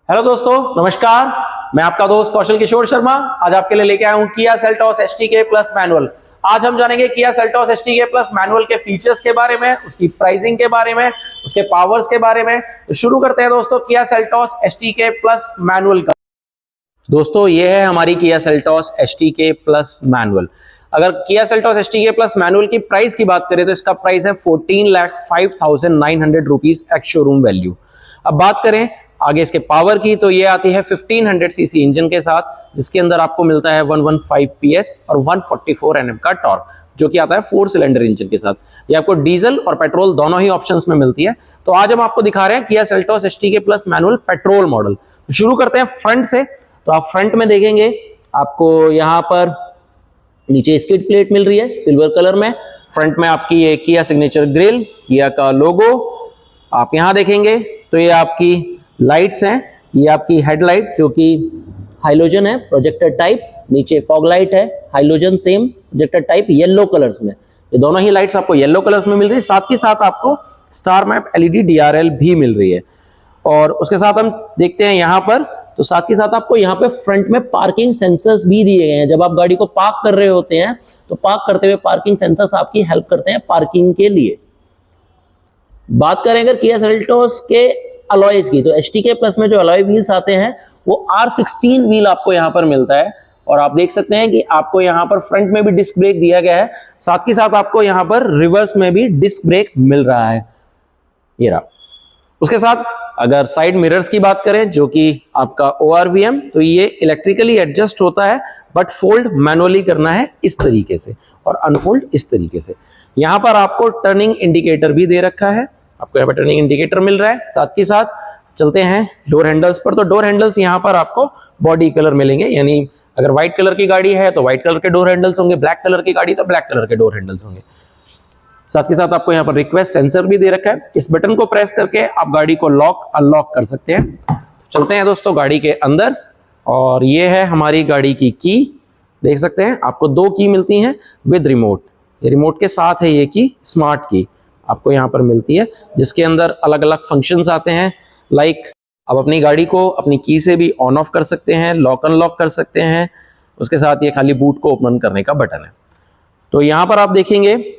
Hello दोस्तों, नमस्कार। मैं आपका दोस्त कौशल किशोर शर्मा आज आपके लिए लेके आया हूं किया सेल्टॉस एसटीके प्लस मैनुअल। आज हम जानेंगे किया सेल्टॉस एसटीके प्लस मैनुअल के फीचर्स के बारे में, उसकी प्राइसिंग के बारे में, उसके पावर्स के बारे में। तो शुरू करते हैं दोस्तों किया सेल्टॉस एसटीके प्लस मैनुअल का। दोस्तों ये है हमारी किया सेल्टॉस एसटीके प्लस मैनुअल। अगर किया सेल्टॉस एसटीके प्लस मैनुअल की प्राइस की बात करें तो इसका प्राइस है 14,05,900 रुपीज एक्स शोरूम वैल्यू। अब बात करें आगे इसके पावर की तो ये आती है 1500 सीसी इंजन के साथ, जिसके अंदर आपको मिलता है 115 PS और 144 Nm का टॉर्क, जो कि आता है 4 सिलेंडर इंजन के साथ। ये आपको डीजल और पेट्रोल दोनों ही ऑप्शंस में मिलती है। तो आज हम आपको दिखा रहे हैं Kia Seltos STK plus manual petrol model. तो शुरू करते हैं फ्रंट से। तो आप फ्रंट में देखेंगे आपको यहाँ पर नीचे स्किड प्लेट मिल रही है सिल्वर कलर में। फ्रंट में आपकी ये किया सिग्नेचर ग्रिल, किया का लोगो आप यहाँ देखेंगे। तो ये आपकी लाइट्स हैं, ये आपकी हेडलाइट जो कि हाइलोजन है प्रोजेक्टर टाइप, नीचे फॉग लाइट है halogen same projector type yellow colours में। ये दोनों ही लाइट्स आपको येलो कलर्स में मिल रही है। साथ ही साथ आपको स्टार मैप एलईडी DRL भी मिल रही है। और उसके साथ हम देखते हैं यहाँ पर, तो साथ ही साथ आपको यहाँ पे फ्रंट में पार्किंग सेंसर्स भी दिए गए हैं। जब आप गाड़ी को पार्क कर रहे होते हैं तो पार्क करते हुए पार्किंग सेंसर्स आपकी हेल्प करते हैं पार्किंग के लिए। बात करें अगर किया सेल्टॉस के अलॉयज की, तो एसटीके प्लस में जो अलॉय व्हील्स आते हैं वो R16 व्हील आपको यहाँ पर मिलता है। और आप देख सकते हैं कि आपको यहाँ पर फ्रंट में भी डिस्क ब्रेक दिया गया है, साथ ही साथ आपको यहाँ पर रिवर्स में भी डिस्क ब्रेक मिल रहा है, ये रहा। उसके साथ अगर साइड मिरर्स की बात करें जो कि आपका ORVM, तो ये इलेक्ट्रिकली एडजस्ट होता है, बट फोल्ड मैनुअली करना है इस तरीके से और अनफोल्ड इस तरीके से। यहाँ पर आपको टर्निंग इंडिकेटर भी दे रखा है, आपको यहाँ पर टर्निंग इंडिकेटर मिल रहा है। साथ ही साथ चलते हैं डोर हैंडल्स पर। तो डोर हैंडल्स यहाँ पर आपको बॉडी कलर मिलेंगे, यानी अगर व्हाइट कलर की गाड़ी है तो व्हाइट कलर के डोर हैंडल्स होंगे, ब्लैक कलर की गाड़ी तो ब्लैक कलर के डोर हैंडल्स होंगे। साथ ही साथ आपको यहाँ पर रिक्वेस्ट सेंसर भी दे रखा है। इस बटन को प्रेस करके आप गाड़ी को लॉक अनलॉक कर सकते हैं। चलते हैं दोस्तों गाड़ी के अंदर, और ये है हमारी गाड़ी की की। देख सकते हैं आपको 2 की मिलती हैं विद रिमोट। ये रिमोट के साथ है ये की, स्मार्ट की आपको यहाँ पर मिलती है, जिसके अंदर अलग अलग फंक्शंस आते हैं। लाइक आप अपनी गाड़ी को अपनी की से भी ऑन ऑफ कर सकते हैं, लॉक अनलॉक कर सकते हैं। उसके साथ ये खाली बूट को ओपन करने का बटन है। तो यहाँ पर आप देखेंगे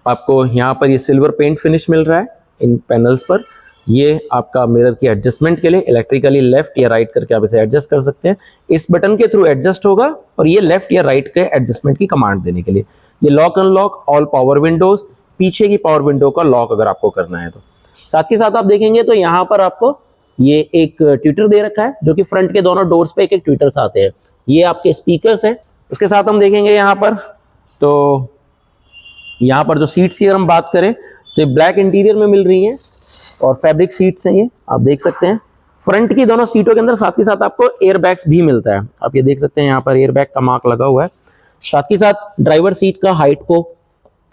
आपको यहाँ पर ये सिल्वर पेंट फिनिश मिल रहा है इन पैनल्स पर। ये आपका मिरर की एडजस्टमेंट के लिए इलेक्ट्रिकली लेफ्ट या राइट करके आप इसे एडजस्ट कर सकते हैं। इस बटन के थ्रू एडजस्ट होगा, और ये लेफ्ट या राइट के एडजस्टमेंट की कमांड देने के लिए। ये lock unlock all power Windows, पीछे की पावर विंडो का लॉक अगर आपको करना है तो। साथ ही साथ आप देखेंगे तो यहाँ पर आपको ये एक ट्विटर दे रखा है, जो कि फ्रंट के दोनों डोर्स पे एक ट्विटर्स आते हैं। ये आपके स्पीकर्स हैं। उसके साथ हम देखेंगे यहाँ पर, तो यहाँ पर जो सीट्स की अगर हम बात करें तो ये ब्लैक इंटीरियर में मिल रही हैं और फैब्रिक सीट्स हैं, ये आप देख सकते हैं। फ्रंट की दोनों सीटों के अंदर साथ ही साथ आपको एयर बैग्स भी मिलता है। आप ये देख सकते हैं यहाँ पर एयर बैग का मार्क लगा हुआ है। साथ ही साथ ड्राइवर सीट का हाइट को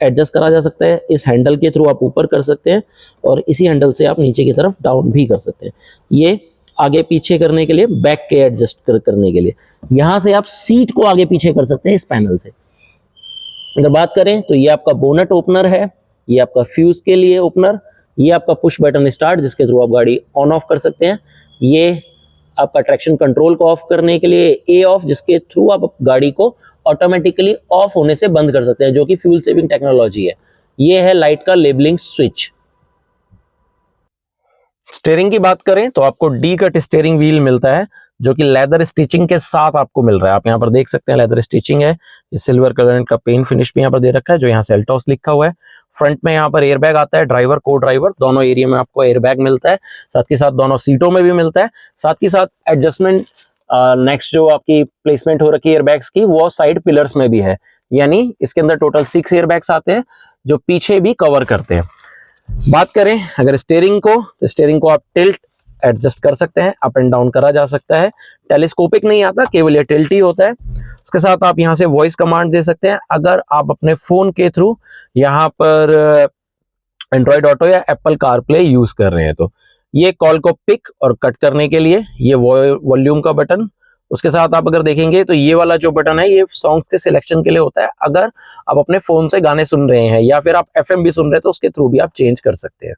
एडजस्ट करा जा सकता है। इस हैंडल के थ्रू आप ऊपर कर सकते हैं, और इसी हैंडल से आप नीचे की तरफ डाउन भी कर सकते हैं। ये आगे पीछे करने के लिए, बैक के एडजस्ट करने के लिए। यहाँ से आप सीट को आगे पीछे कर सकते हैं इस पैनल से। अगर बात करें तो ये आपका बोनट ओपनर है, ये आपका फ्यूज के लिए ओपनर, ये आपका पुश बटन स्टार्ट जिसके थ्रू आप गाड़ी ऑन ऑफ कर सकते हैं। ये आपका ट्रैक्शन कंट्रोल को ऑफ करने के लिए ए ऑफ, जिसके थ्रू आप गाड़ी को ऑटोमेटिकली ऑफ होने से बंद कर सकते हैं, जो कि फ्यूल सेविंग टेक्नोलॉजी है। ये है लाइट का लेबलिंग स्विच। स्टीयरिंग की बात करें तो आपको डी कट स्टीयरिंग व्हील मिलता है, जो कि लेदर स्टिचिंग के साथ आपको मिल रहा है। आप यहाँ पर देख सकते हैं लेदर स्टिचिंग है। ये सिल्वर कलर का पेंट फिनिश भी यहाँ पर दे रखा है, जो यहाँ सेल्टॉस लिखा हुआ है। फ्रंट में यहाँ पर एयरबैग आता है, ड्राइवर को ड्राइवर दोनों एरिया में आपको एयरबैग मिलता है। साथ ही साथ दोनों सीटों में भी मिलता है। साथ ही साथ एडजस्टमेंट नेक्स्ट जो आपकी प्लेसमेंट हो रखी है एयरबैग्स की, वो साइड पिलर्स में भी है। यानी इसके अंदर टोटल 6 एयरबैग्स आते हैं, जो पीछे भी कवर करते हैं। बात करें अगर स्टीयरिंग को, तो स्टीयरिंग को आप टिल्ट एडजस्ट कर सकते हैं, अप एंड डाउन करा जा सकता है। टेलीस्कोपिक नहीं आता, केवल ये टिल्ट ही होता है। उसके साथ आप यहाँ से वॉइस कमांड दे सकते हैं। अगर आप अपने फोन के थ्रू यहाँ पर एंड्रॉइड ऑटो या एप्पल कारप्ले यूज कर रहे हैं तो ये कॉल को पिक और कट करने के लिए ये वॉल्यूम का बटन। उसके साथ आप अगर देखेंगे तो ये वाला जो बटन है ये सॉन्ग्स के सिलेक्शन के लिए होता है। अगर आप अपने फोन से गाने सुन रहे हैं या फिर आप FM भी सुन रहे हैं तो उसके थ्रू भी आप चेंज कर सकते हैं।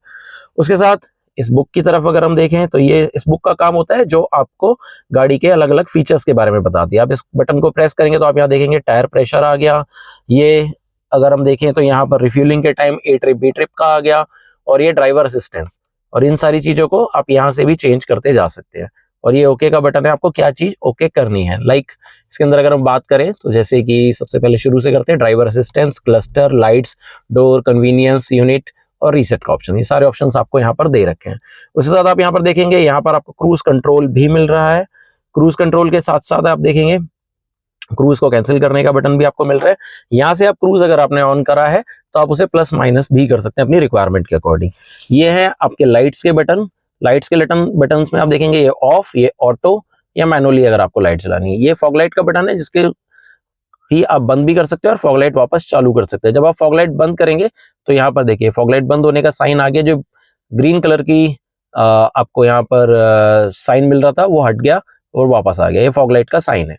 उसके साथ इस बुक की तरफ अगर हम देखें तो ये इस बुक का काम होता है जो आपको गाड़ी के अलग अलग फीचर्स के बारे में बताती है। आप इस बटन को प्रेस करेंगे तो आप यहाँ देखेंगे टायर प्रेशर आ गया, ये अगर हम देखें तो यहाँ पर रिफ्यूलिंग के टाइम ए ट्रिप बी ट्रिप का आ गया, और ये ड्राइवर असिस्टेंस, और इन सारी चीज़ों को आप यहाँ से भी चेंज करते जा सकते हैं। और ये ओके का बटन है, आपको क्या चीज़ ओके करनी है। लाइक इसके अंदर अगर हम बात करें तो जैसे कि सबसे पहले शुरू से करते हैं, driver assistance, cluster, lights, door, convenience unit और रीसेट का ऑप्शन, ये सारे ऑप्शंस आपको यहाँ पर दे रखे हैं। उसके साथ आप यहाँ पर देखेंगे यहाँ पर आपको क्रूज कंट्रोल भी मिल रहा है। क्रूज कंट्रोल के साथ साथ आप देखेंगे क्रूज को कैंसिल करने का बटन भी आपको मिल रहा है। यहाँ से आप क्रूज अगर आपने ऑन करा है तो आप उसे प्लस माइनस भी कर सकते हैं अपनी रिक्वायरमेंट के अकॉर्डिंग। ये है आपके लाइट्स के बटन। लाइट्स के बटन में आप देखेंगे ये ऑफ, ये ऑटो या मैनुअली अगर आपको लाइट चलानी है। ये फॉग लाइट का बटन है जिसके ही आप बंद भी कर सकते हैं और फॉग लाइट वापस चालू कर सकते हैं। जब आप फॉग लाइट बंद करेंगे तो यहाँ पर देखिए फॉग लाइट बंद होने का साइन आ गया, जो ग्रीन कलर की आपको यहाँ पर साइन मिल रहा था वो हट गया और वापस आ गया, ये फॉग लाइट का साइन है।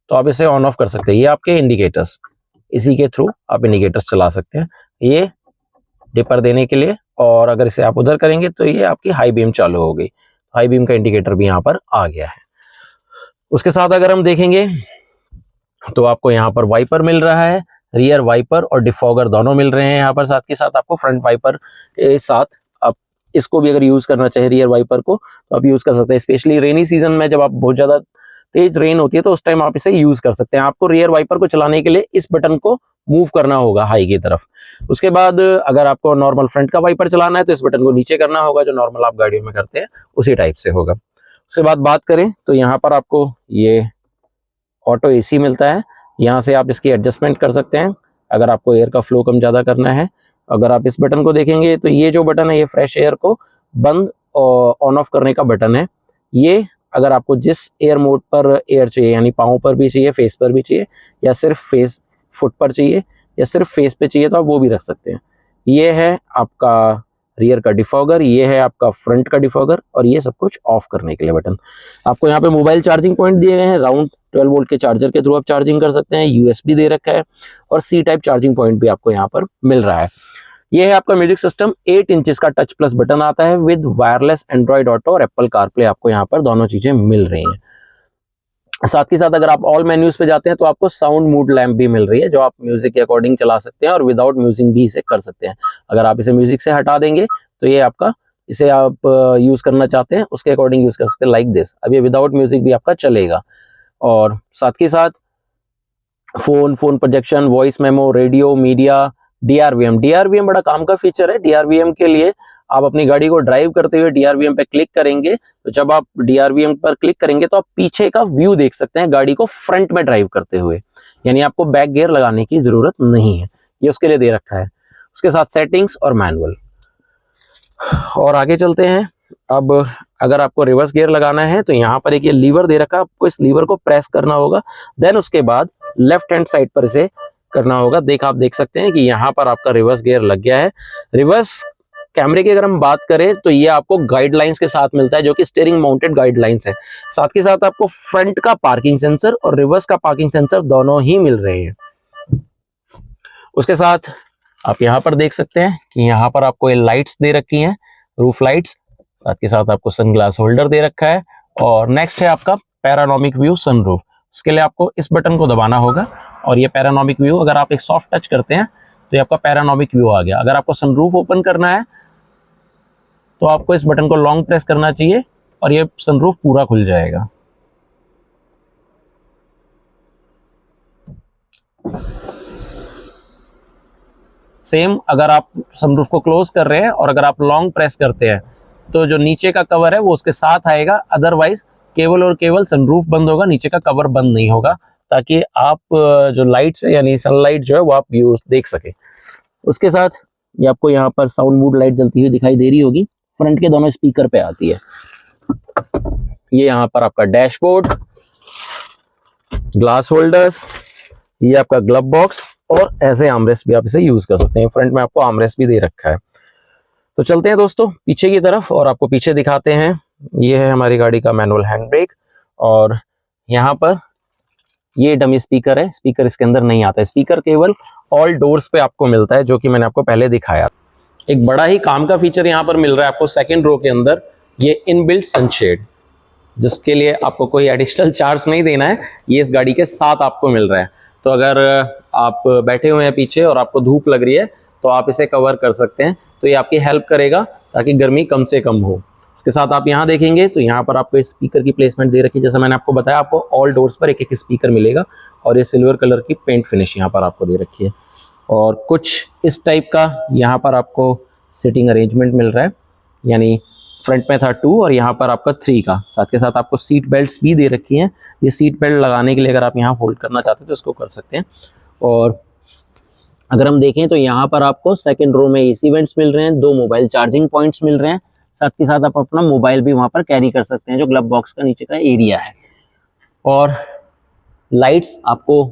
तो आप इसे ऑन ऑफ कर सकते हैं। ये आपके इंडिकेटर्स, इसी के थ्रू आप इंडिकेटर्स चला सकते हैं, ये डिपर देने के लिए। और अगर इसे आप उधर करेंगे तो ये आपकी हाई बीम चालू हो गई, हाई बीम का इंडिकेटर भी यहाँ पर आ गया है। उसके साथ अगर हम देखेंगे तो आपको यहाँ पर वाइपर मिल रहा है, रियर वाइपर और डिफॉगर दोनों मिल रहे हैं यहाँ पर। साथ के साथ आपको फ्रंट वाइपर के साथ आप इसको भी अगर यूज करना चाहे रियर वाइपर को तो आप यूज कर सकते हैं। स्पेशली रेनी सीजन में जब आप बहुत ज्यादा तेज रेन होती है तो उस टाइम आप इसे यूज कर सकते हैं। आपको रियर वाइपर को चलाने के लिए इस बटन को मूव करना होगा हाई की तरफ। उसके बाद अगर आपको नॉर्मल फ्रंट का वाइपर चलाना है तो इस बटन को नीचे करना होगा, जो नॉर्मल आप गाड़ियों में करते हैं उसी टाइप से होगा। उसके बाद बात करें तो यहाँ पर आपको ये ऑटो एसी मिलता है, यहाँ से आप इसकी एडजस्टमेंट कर सकते हैं अगर आपको एयर का फ्लो कम ज़्यादा करना है। अगर आप इस बटन को देखेंगे तो ये जो बटन है ये फ्रेश एयर को बंद और ऑन ऑफ करने का बटन है। ये अगर आपको जिस एयर मोड पर एयर चाहिए, यानी पाँव पर भी चाहिए, फेस पर भी चाहिए, या सिर्फ फेस फुट पर चाहिए, या सिर्फ फेस पे चाहिए तो आप वो भी रख सकते हैं। ये है आपका रियर का डिफॉगर, ये है आपका फ्रंट का डिफॉगर, और ये सब कुछ ऑफ करने के लिए बटन। आपको यहाँ पे मोबाइल चार्जिंग पॉइंट दिए गए हैं, राउंड 12 वोल्ट के चार्जर के थ्रू आप चार्जिंग कर सकते हैं। यूएसबी दे रखा है और सी टाइप चार्जिंग पॉइंट भी आपको यहाँ पर मिल रहा है। ये है आपका म्यूजिक सिस्टम, 8 इंचेस का टच प्लस बटन आता है विद वायरलेस एंड्रॉइड ऑटो और एप्पल कारप्ले, आपको यहाँ पर दोनों चीजें मिल रही हैं। साथ ही साथ अगर आप ऑल मेन्यूज पे जाते हैं तो आपको साउंड मूड लैम्प भी मिल रही है, जो आप म्यूजिक के अकॉर्डिंग चला सकते हैं और विदाउट म्यूजिक भी इसे कर सकते हैं। अगर आप इसे म्यूजिक से हटा देंगे तो ये आपका, इसे आप यूज करना चाहते हैं उसके अकॉर्डिंग यूज कर सकते हैं, लाइक दिस। अब ये विदाउट म्यूजिक भी आपका चलेगा। और साथ ही साथ phone projection, voice memo, radio, media, DRVM बड़ा काम का फीचर है। डीआरवीएम के लिए आप अपनी गाड़ी को ड्राइव करते हुए डीआरवीएम पे क्लिक करेंगे, तो जब आप डीआरवीएम पर क्लिक करेंगे तो आप पीछे का व्यू देख सकते हैं गाड़ी को फ्रंट में ड्राइव करते हुए, यानी आपको बैक गियर लगाने की जरूरत नहीं है, ये उसके लिए दे रखा है। उसके साथ सेटिंग्स और मैनुअल। और आगे चलते हैं। अब अगर आपको रिवर्स गियर लगाना है तो यहाँ पर एक ये लीवर दे रखा है, आपको इस लीवर को प्रेस करना होगा, देन उसके बाद लेफ्ट हैंड साइड पर इसे करना होगा। आप देख सकते हैं कि यहाँ पर आपका रिवर्स गियर लग गया है। रिवर्स कैमरे की अगर हम बात करें तो ये आपको गाइडलाइंस के साथ मिलता है, जो कि स्टीयरिंग माउंटेड गाइडलाइंस है। साथ के साथ आपको फ्रंट का पार्किंग सेंसर और रिवर्स का पार्किंग सेंसर दोनों ही मिल रहे हैं। उसके साथ आप यहाँ पर देख सकते हैं कि यहाँ पर आपको ये लाइट्स दे रखी हैं, रूफ लाइट्स। साथ के साथ आपको सनग्लास होल्डर दे रखा है। और नेक्स्ट है आपका पैरानोमिक व्यू सनरूफ। उसके लिए आपको इस बटन को दबाना होगा और ये पैरानोमिक व्यू, अगर आप एक सॉफ्ट टच करते हैं तो ये आपका पैरानोमिक व्यू आ गया। अगर आपको सनरूफ ओपन करना है तो आपको इस बटन को लॉन्ग प्रेस करना चाहिए और ये सनरूफ पूरा खुल जाएगा। सेम अगर आप सनरूफ को क्लोज कर रहे हैं और अगर आप लॉन्ग प्रेस करते हैं तो जो नीचे का कवर है वो उसके साथ आएगा, अदरवाइज केवल और केवल सनरूफ बंद होगा, नीचे का कवर बंद नहीं होगा, ताकि आप जो लाइट्स है यानी सनलाइट जो है वो आप यूज देख सके। उसके साथ ये आपको यहाँ पर साउंड मूड लाइट जलती हुई दिखाई दे रही होगी, फ्रंट के दोनों स्पीकर पे आती है। ये यहाँ पर आपका डैशबोर्ड, ग्लास होल्डर्स, ये आपका ग्लव बॉक्स और ऐसे आर्मरेस्ट भी आप इसे यूज कर सकते हैं। फ्रंट में आपको आर्मरेस्ट भी दे रखा है। तो चलते हैं दोस्तों पीछे की तरफ और आपको पीछे दिखाते हैं। ये है हमारी गाड़ी का मैनुअल हैंड ब्रेक और यहाँ पर ये डमी स्पीकर है, स्पीकर इसके अंदर नहीं आता है। स्पीकर केवल ऑल डोर्स पे आपको मिलता है, जो कि मैंने आपको पहले दिखाया। एक बड़ा ही काम का फीचर यहाँ पर मिल रहा है आपको सेकंड रो के अंदर, ये इनबिल्ट सनशेड, जिसके लिए आपको कोई एडिशनल चार्ज नहीं देना है, ये इस गाड़ी के साथ आपको मिल रहा है। तो अगर आप बैठे हुए हैं पीछे और आपको धूप लग रही है तो आप इसे कवर कर सकते हैं, तो ये आपकी हेल्प करेगा ताकि गर्मी कम से कम हो। इसके साथ आप यहाँ देखेंगे तो यहाँ पर आपको स्पीकर की प्लेसमेंट दे रखी है, जैसा मैंने आपको बताया आपको ऑल डोर्स पर एक एक स्पीकर मिलेगा और ये सिल्वर कलर की पेंट फिनिश यहाँ पर आपको दे रखी है। और कुछ इस टाइप का यहाँ पर आपको सीटिंग अरेंजमेंट मिल रहा है, यानी फ्रंट में था 2 और यहाँ पर आपका 3 का, साथ के साथ आपको सीट बेल्ट्स भी दे रखी हैं। ये सीट बेल्ट लगाने के लिए अगर आप यहाँ फोल्ड करना चाहते हैं तो इसको कर सकते हैं। और अगर हम देखें तो यहाँ पर आपको सेकंड रो में एसी वेंट्स मिल रहे हैं, 2 मोबाइल चार्जिंग पॉइंट्स मिल रहे हैं, साथ के साथ आप अपना मोबाइल भी वहाँ पर कैरी कर सकते हैं, जो ग्लव बॉक्स का नीचे का एरिया है। और लाइट्स आपको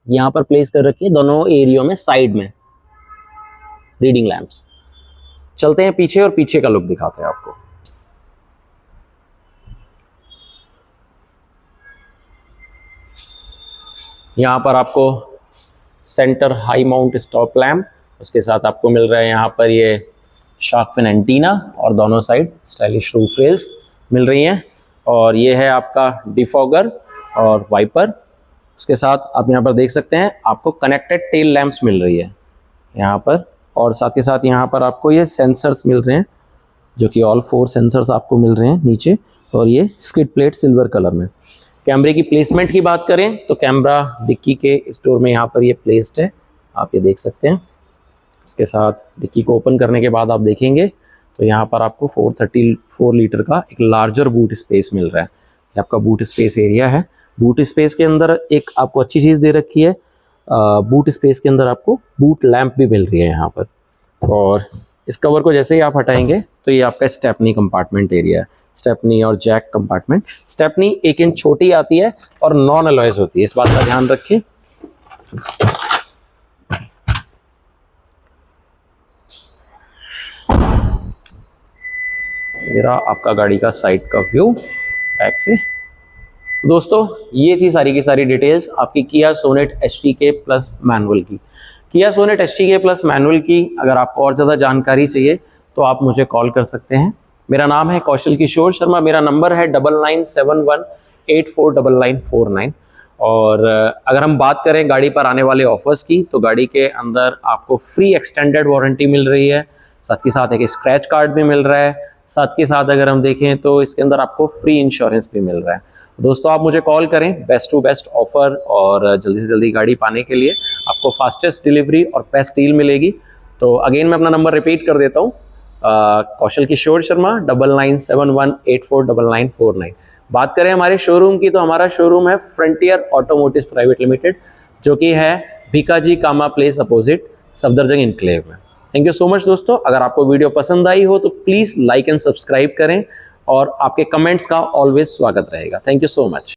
यहाँ पर प्लेस कर रखी है दोनों एरियो में, साइड में रीडिंग लैंप्स। चलते हैं पीछे और पीछे का लुक दिखाते हैं आपको। यहाँ पर आपको centre high mount stop lamp, उसके साथ आपको मिल रहा है यहाँ पर ये शार्क फिन एंटीना और दोनों साइड स्टाइलिश रूफ रेल्स मिल रही हैं। और ये है आपका डिफॉगर और वाइपर। उसके साथ आप यहाँ पर देख सकते हैं आपको कनेक्टेड टेल लैंप्स मिल रही है यहाँ पर, और साथ के साथ यहाँ पर आपको ये सेंसर्स मिल रहे हैं, जो कि ऑल 4 सेंसर्स आपको मिल रहे हैं नीचे, और ये स्किड प्लेट सिल्वर कलर में। कैमरे की प्लेसमेंट की बात करें तो कैमरा डिक्की के स्टोर में यहाँ पर ये प्लेस्ड है, आप ये देख सकते हैं। उसके साथ डिक्की को ओपन करने के बाद आप देखेंगे तो यहाँ पर आपको 434 लीटर का एक लार्जर बूट स्पेस मिल रहा है। ये आपका बूट स्पेस एरिया है। बूट स्पेस के अंदर एक आपको अच्छी चीज़ दे रखी है, बूट स्पेस के अंदर आपको बूट लैंप भी मिल रही है यहाँ पर। और इस कवर को जैसे ही आप हटाएंगे तो ये आपका स्टेपनी कंपार्टमेंट एरिया है, स्टेपनी और जैक कंपार्टमेंट। स्टेपनी 1 इंच छोटी आती है और नॉन अलॉयज होती है, इस बात का ध्यान रखिए। मेरा आपका गाड़ी का साइड का व्यू बैक से। दोस्तों ये थी सारी की सारी डिटेल्स आपकी किया सोनेट STK प्लस मैनुअल की। किया सोनेट STK प्लस मैनुअल की अगर आपको और ज़्यादा जानकारी चाहिए तो आप मुझे कॉल कर सकते हैं। मेरा नाम है कौशल किशोर शर्मा, मेरा नंबर है 9971849949। और अगर हम बात करें गाड़ी पर आने वाले ऑफर्स की तो गाड़ी के अंदर आपको फ्री एक्सटेंडेड वारंटी मिल रही है, साथ के साथ एक स्क्रैच कार्ड भी मिल रहा है, साथ के साथ अगर हम देखें तो इसके अंदर आपको फ्री इंश्योरेंस भी मिल रहा है। दोस्तों आप मुझे कॉल करें बेस्ट टू बेस्ट ऑफर और जल्दी से जल्दी गाड़ी पाने के लिए। आपको फास्टेस्ट डिलीवरी और बेस्ट डील मिलेगी। तो अगेन मैं अपना नंबर रिपीट कर देता हूँ, कौशल किशोर शर्मा 9971849949। बात करें हमारे शोरूम की तो हमारा शोरूम है फ्रंटियर ऑटोमोटिव्स प्राइवेट लिमिटेड, जो कि है भीकाजी कामा प्लेस अपोजिट सफदरजंग इनक्लेव में। थैंक यू सो मच दोस्तों। अगर आपको वीडियो पसंद आई हो तो प्लीज़ लाइक एंड सब्सक्राइब करें और आपके कमेंट्स का ऑलवेज स्वागत रहेगा। Thank you so much.